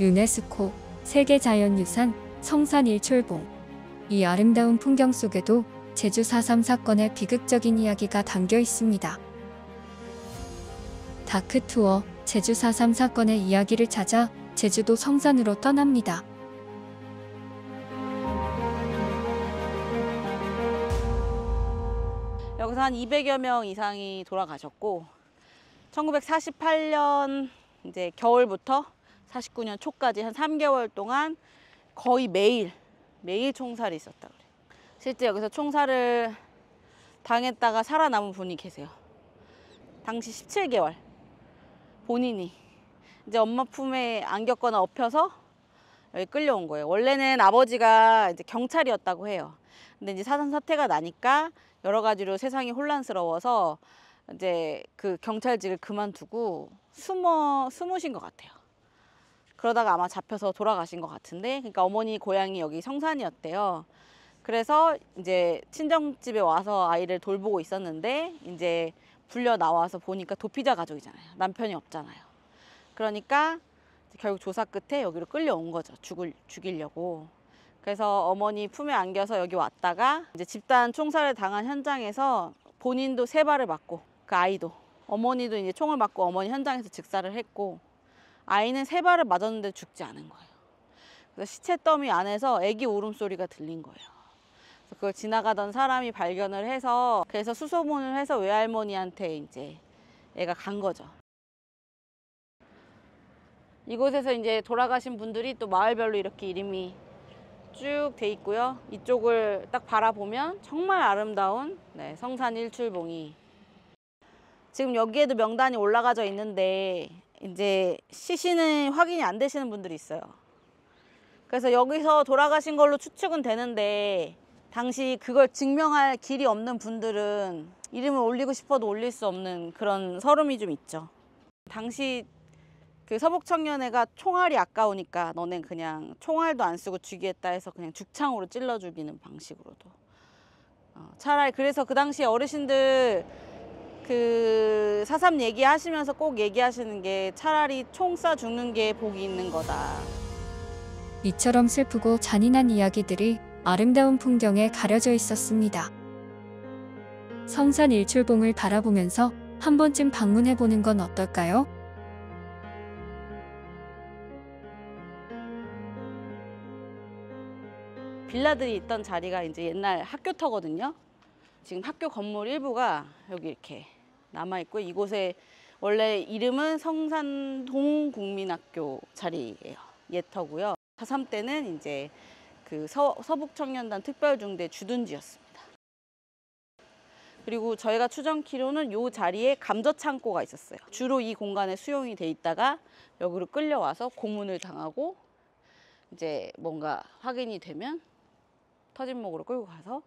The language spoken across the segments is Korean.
유네스코 세계자연유산 성산일출봉. 이 아름다운 풍경 속에도 제주 4.3 사건의 비극적인 이야기가 담겨 있습니다. 다크투어 제주 4.3 사건의 이야기를 찾아 제주도 성산으로 떠납니다. 여기서 한 200여 명 이상이 돌아가셨고 1948년 이제 겨울부터 49년 초까지 한 3개월 동안 거의 매일 총살이 있었다 그래요. 실제 여기서 총살을 당했다가 살아남은 분이 계세요. 당시 17개월 본인이 이제 엄마 품에 안겼거나 업혀서 여기 끌려온 거예요. 원래는 아버지가 이제 경찰이었다고 해요. 근데 이제 사상 사태가 나니까 여러 가지로 세상이 혼란스러워서 이제 그 경찰직을 그만두고 숨으신 것 같아요. 그러다가 아마 잡혀서 돌아가신 것 같은데, 그러니까 어머니 고향이 여기 성산이었대요. 그래서 이제 친정집에 와서 아이를 돌보고 있었는데 이제 불려 나와서 보니까 도피자 가족이잖아요. 남편이 없잖아요. 그러니까 결국 조사 끝에 여기로 끌려온 거죠. 죽이려고. 그래서 어머니 품에 안겨서 여기 왔다가 이제 집단 총살을 당한 현장에서 본인도 3발을 맞고 그 아이도, 어머니도 이제 총을 맞고 어머니 현장에서 즉사를 했고 아이는 3발을 맞았는데 죽지 않은 거예요. 그래서 시체 더미 안에서 아기 울음소리가 들린 거예요. 그래서 그걸 지나가던 사람이 발견을 해서 그래서 수소문을 해서 외할머니한테 이제 애가 간 거죠. 이곳에서 이제 돌아가신 분들이 또 마을별로 이렇게 이름이 쭉 돼 있고요. 이쪽을 딱 바라보면 정말 아름다운 성산일출봉이, 지금 여기에도 명단이 올라가져 있는데 이제 시신은 확인이 안 되시는 분들이 있어요. 그래서 여기서 돌아가신 걸로 추측은 되는데 당시 그걸 증명할 길이 없는 분들은 이름을 올리고 싶어도 올릴 수 없는 그런 서름이 좀 있죠. 당시 그 서북청년회가 총알이 아까우니까 너넨 그냥 총알도 안 쓰고 죽이겠다 해서 그냥 죽창으로 찔러 죽이는 방식으로도 차라리, 그래서 그 당시에 어르신들 그 4.3 얘기하시면서 꼭 얘기하시는 게 차라리 총 쏴 죽는 게 복이 있는 거다. 이처럼 슬프고 잔인한 이야기들이 아름다운 풍경에 가려져 있었습니다. 성산일출봉을 바라보면서 한 번쯤 방문해보는 건 어떨까요? 빌라들이 있던 자리가 이제 옛날 학교터거든요. 지금 학교 건물 일부가 여기 이렇게 남아있고, 이곳에 원래 이름은 성산동국민학교 자리예요. 옛터고요. 4.3 때는 이제 그 서북청년단 특별중대 주둔지였습니다. 그리고 저희가 추정키로는 이 자리에 감저창고가 있었어요. 주로 이 공간에 수용이 돼 있다가 여기로 끌려와서 고문을 당하고 이제 뭔가 확인이 되면 터진목으로 끌고 가서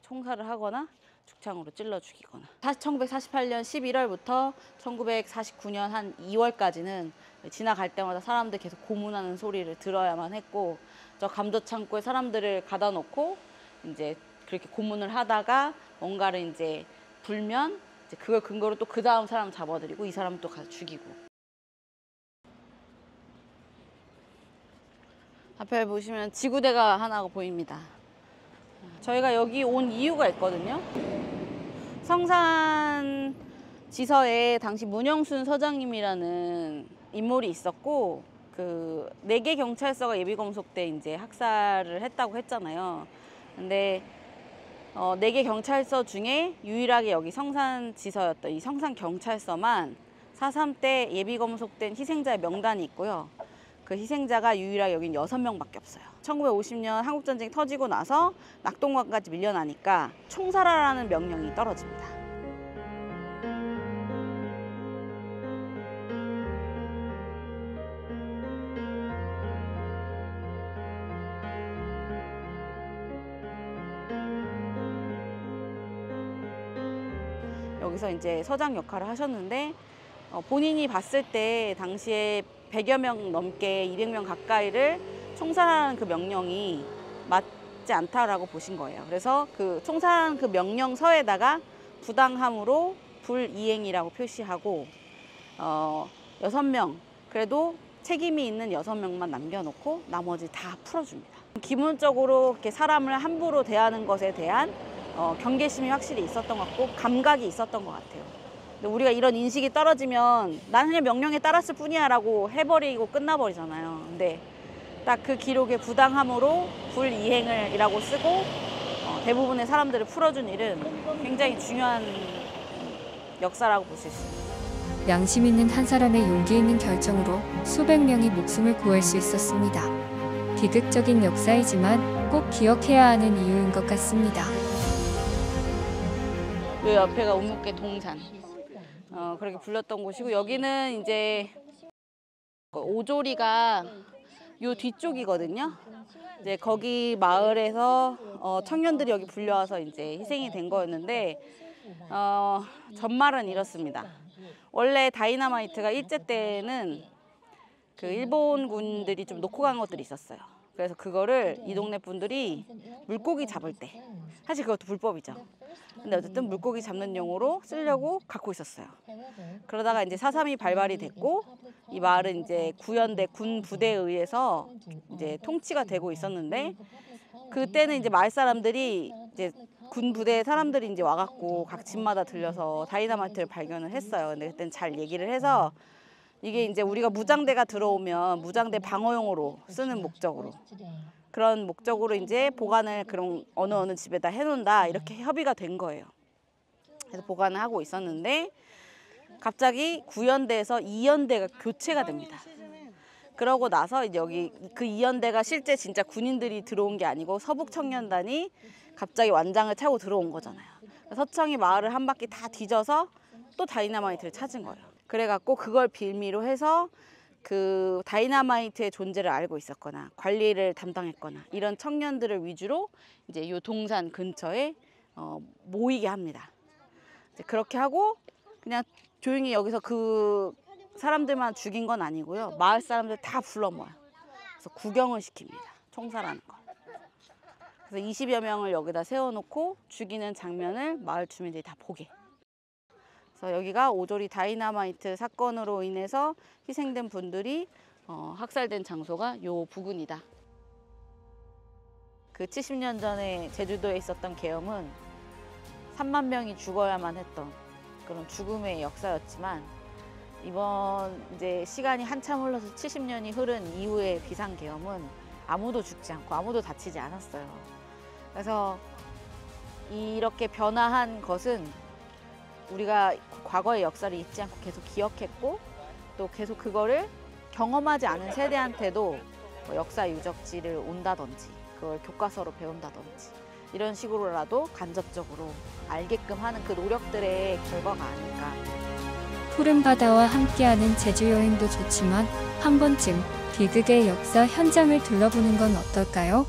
총살을 하거나 죽창으로 찔러 죽이거나. 1948년 11월부터 1949년 한 2월까지는 지나갈 때마다 사람들 계속 고문하는 소리를 들어야만 했고, 저 감저창고에 사람들을 가다 놓고 이제 그렇게 고문을 하다가 뭔가를 이제 불면 이제 그걸 근거로 또 그 다음 사람 잡아들이고 이 사람 또 가서 죽이고. 앞에 보시면 지구대가 하나가 보입니다. 저희가 여기 온 이유가 있거든요. 성산 지서에 당시 문영순 서장님이라는 인물이 있었고, 그 4개 경찰서가 예비검속 때 이제 학살을 했다고 했잖아요. 근데 4개 경찰서 중에 유일하게 여기 성산 지서였던 이 성산 경찰서만 4.3 때 예비검속된 희생자의 명단이 있고요. 그 희생자가 유일하게 여긴 6명밖에 없어요. 1950년 한국전쟁이 터지고 나서 낙동강까지 밀려나니까 총살하라는 명령이 떨어집니다. 여기서 이제 서장 역할을 하셨는데 본인이 봤을 때 당시에 100여 명 넘게 200명 가까이를 총살하는 그 명령이 맞지 않다라고 보신 거예요. 그래서 그 총살하는 그 명령서에다가 부당함으로 불이행이라고 표시하고 6명 그래도 책임이 있는 6명만 남겨놓고 나머지 다 풀어줍니다. 기본적으로 이렇게 사람을 함부로 대하는 것에 대한 경계심이 확실히 있었던 것 같고 감각이 있었던 것 같아요. 근데 우리가 이런 인식이 떨어지면 난 그냥 명령에 따랐을 뿐이야 라고 해버리고 끝나버리잖아요. 근데 딱 그 기록의 부당함으로 불이행을이라고 쓰고 대부분의 사람들을 풀어준 일은 굉장히 중요한 역사라고 볼 수 있습니다. 양심 있는 한 사람의 용기 있는 결정으로 수백 명이 목숨을 구할 수 있었습니다. 비극적인 역사이지만 꼭 기억해야 하는 이유인 것 같습니다. 요 옆에가 우묵계 동산. 그렇게 불렸던 곳이고 여기는 이제 오조리가 요 뒤쪽이거든요. 이제 거기 마을에서 청년들이 여기 불려와서 이제 희생이 된 거였는데 전말은 이렇습니다. 원래 다이너마이트가 일제 때는 그 일본군들이 좀 놓고 간 것들이 있었어요. 그래서 그거를 이 동네 분들이 물고기 잡을 때, 사실 그것도 불법이죠. 근데 어쨌든 물고기 잡는 용으로 쓰려고 갖고 있었어요. 그러다가 이제 4.3이 발발이 됐고 이 마을은 이제 구현대 군 부대에 의해서 이제 통치가 되고 있었는데 그때는 이제 마을 사람들이 이제 군 부대 사람들이 이제 와갖고 각 집마다 들려서 다이너마이트를 발견을 했어요. 근데 그때는 잘 얘기를 해서 이게 이제 우리가 무장대가 들어오면 무장대 방어용으로 쓰는 목적으로 그런 목적으로 이제 보관을 그런 어느 집에다 해놓는다 이렇게 협의가 된 거예요. 그래서 보관을 하고 있었는데 갑자기 구연대에서 2연대가 교체가 됩니다. 그러고 나서 이제 여기 그 2연대가 실제 진짜 군인들이 들어온 게 아니고 서북청년단이 갑자기 완장을 차고 들어온 거잖아요. 서청이 마을을 한 바퀴 다 뒤져서 또 다이너마이트를 찾은 거예요. 그래갖고 그걸 빌미로 해서 그 다이너마이트의 존재를 알고 있었거나 관리를 담당했거나 이런 청년들을 위주로 이제 요 동산 근처에 모이게 합니다. 이제 그렇게 하고 그냥 조용히 여기서 그 사람들만 죽인 건 아니고요. 마을 사람들 다 불러 모아요. 그래서 구경을 시킵니다. 총살하는 거. 그래서 20여 명을 여기다 세워놓고 죽이는 장면을 마을 주민들이 다 보게. 그래서 여기가 오조리 다이너마이트 사건으로 인해서 희생된 분들이 학살된 장소가 요 부근이다. 그 70년 전에 제주도에 있었던 계엄은 3만 명이 죽어야만 했던 그런 죽음의 역사였지만 이번 이제 시간이 한참 흘러서 70년이 흐른 이후의 비상계엄은 아무도 죽지 않고 아무도 다치지 않았어요. 그래서 이렇게 변화한 것은 우리가 과거의 역사를 잊지 않고 계속 기억했고 또 계속 그거를 경험하지 않은 세대한테도 역사 유적지를 온다든지 그걸 교과서로 배운다든지 이런 식으로라도 간접적으로 알게끔 하는 그 노력들의 결과가 아닐까. 푸른 바다와 함께하는 제주 여행도 좋지만 한 번쯤 비극의 역사 현장을 둘러보는 건 어떨까요?